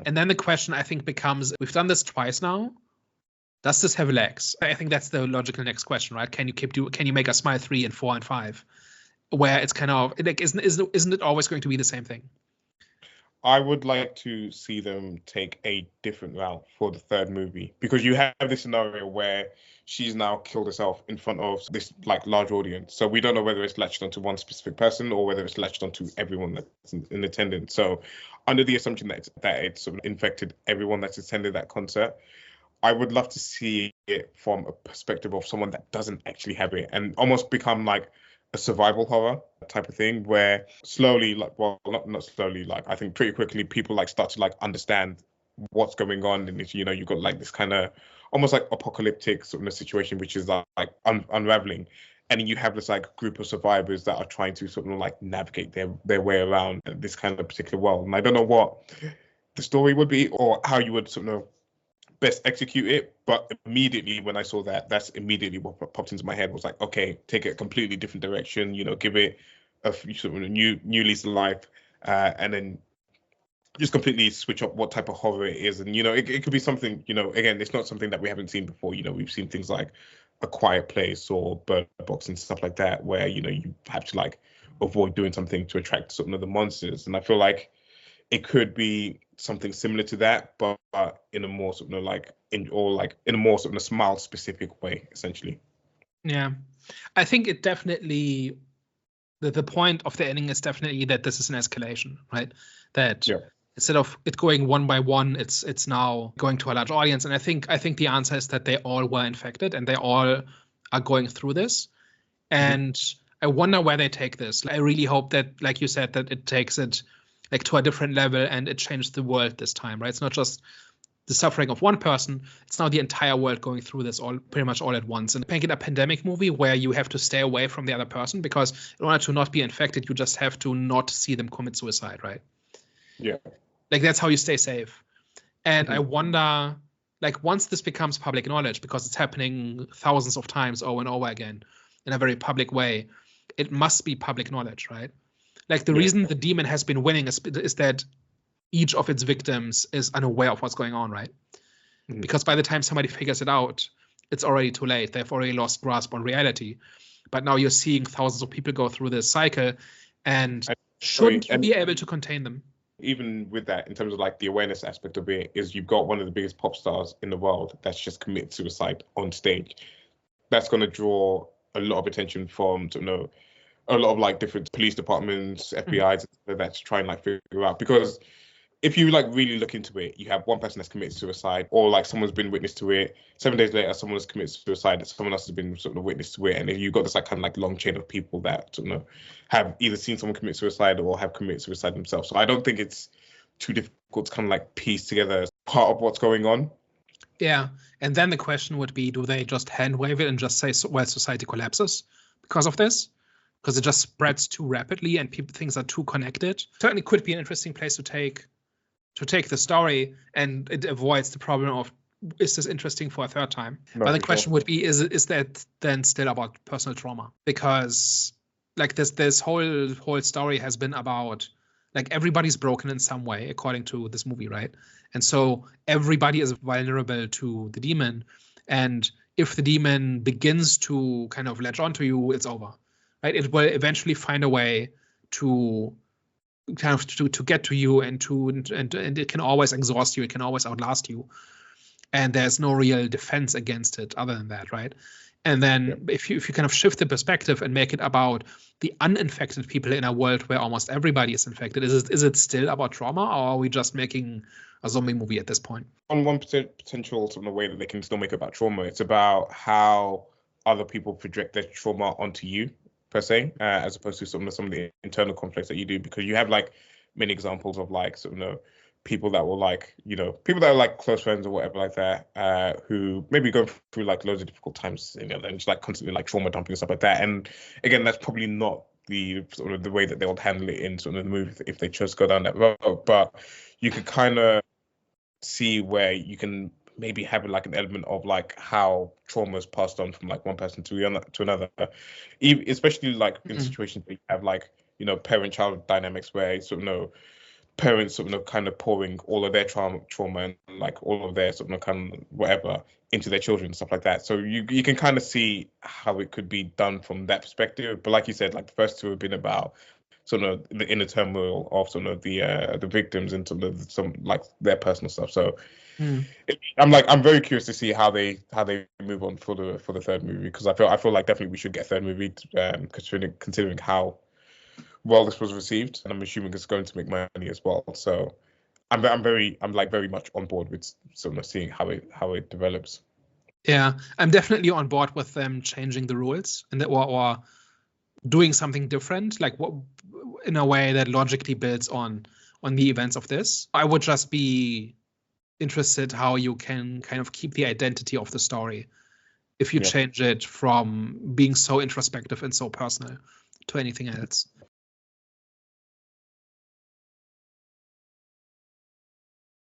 And then the question I think becomes, we've done this twice now. Does this have legs? I think that's the logical next question, right? Can you make a Smile 3 and 4 and 5? Where it's kind of like, isn't it always going to be the same thing? I would like to see them take a different route for the third movie, because you have this scenario where she's now killed herself in front of this like large audience. So we don't know whether it's latched onto one specific person or whether it's latched onto everyone that's in attendance. So under the assumption that it's sort of infected everyone that's attended that concert, I would love to see it from a perspective of someone that doesn't actually have it, and almost become like a survival horror type of thing, where slowly, like, well, not slowly, like I think pretty quickly people like start to like understand what's going on, and it's, you know, you've got like this kind of almost like apocalyptic sort of situation which is like unraveling, and then you have this like group of survivors that are trying to sort of like navigate their way around this kind of particular world. And I don't know what the story would be or how you would sort of best execute it, but immediately when I saw that, that's immediately what popped into my head, was like, okay, take it a completely different direction, you know, give it a sort of a new lease of life, and then just completely switch up what type of horror it is. And, you know, it could be something, you know, again, it's not something that we haven't seen before. You know, we've seen things like A Quiet Place or Bird Box and stuff like that, where, you know, you have to like avoid doing something to attract sort of the monsters. And I feel like it could be something similar to that, but in a more sort of like in a more sort of a Smile specific way, essentially. Yeah, I think it definitely, the point of the ending is definitely that this is an escalation, right? That instead of it going one by one, it's now going to a large audience. And I think the answer is that they all were infected and they all are going through this. And I wonder where they take this. I really hope that, like you said, that it takes it like to a different level and it changed the world this time, right? It's not just the suffering of one person, it's now the entire world going through this pretty much all at once. And make it a pandemic movie where you have to stay away from the other person, because in order to not be infected, you just have to not see them commit suicide, right? Yeah. Like that's how you stay safe. And I wonder, like, once this becomes public knowledge, because it's happening thousands of times over and over again in a very public way, it must be public knowledge, right? Like the reason the demon has been winning is that each of its victims is unaware of what's going on, right? Because by the time somebody figures it out, it's already too late. They've already lost grasp on reality. But now you're seeing thousands of people go through this cycle, and shouldn't you be able to contain them? Even with that, in terms of like the awareness aspect of it, is you've got one of the biggest pop stars in the world that's just committed suicide on stage. That's going to draw a lot of attention from, you know, a lot of like different police departments, FBI's, that's trying like figure out, because if you like really look into it, you have one person that's committed suicide, or like someone's been witness to it. 7 days later, someone has committed suicide, and someone else has been sort of witness to it, and then you've got this like kind of like long chain of people that, you know, have either seen someone commit suicide or have committed suicide themselves. So I don't think it's too difficult to kind of like piece together as part of what's going on. Yeah, and then the question would be, do they just hand wave it and just say, well, society collapses because of this? Because it just spreads too rapidly and things are too connected. Certainly could be an interesting place to take the story, and it avoids the problem of, is this interesting for a third time? But the question would be, is that then still about personal trauma? Because like this whole story has been about, like, everybody's broken in some way according to this movie, right? And so everybody is vulnerable to the demon, and if the demon begins to kind of latch onto you, it's over, right? It will eventually find a way to kind of to get to you, and it can always exhaust you, it can always outlast you, and there's no real defense against it other than that, right? And then if you kind of shift the perspective and make it about the uninfected people in a world where almost everybody is infected, is it still about trauma, or are we just making a zombie movie at this point? On one potential sort of way that they can still make it about trauma, it's about how other people project their trauma onto you, per se, as opposed to some of the internal conflicts that you do, because you have like many examples of like sort of, you know, people that were like, you know, people that are like close friends or whatever like that, who maybe going through like loads of difficult times, you know, and just like constantly like trauma dumping and stuff like that. And again, that's probably not the sort of the way that they would handle it in sort of the movie if they chose to go down that road. But you could kind of see where you can maybe have like an element of like how trauma is passed on from like one person to another, especially like in situations where you have like, you know, parent-child dynamics where sort of, you know, parents sort of kind of pouring all of their trauma and like all of their sort of kind of whatever into their children and stuff like that. So you can kind of see how it could be done from that perspective. But like you said, like the first two have been about sort of the inner turmoil of sort of the victims and sort of some like their personal stuff. So I'm very curious to see how they move on for the third movie, because I feel like definitely we should get a third movie, considering how well this was received, and I'm assuming it's going to make money as well. So I'm very much on board with sort of seeing how it develops. Yeah, I'm definitely on board with them changing the rules and or doing something different, like what in a way that logically builds on the events of this. I would just be interested how you can kind of keep the identity of the story if you change it from being so introspective and so personal to anything else.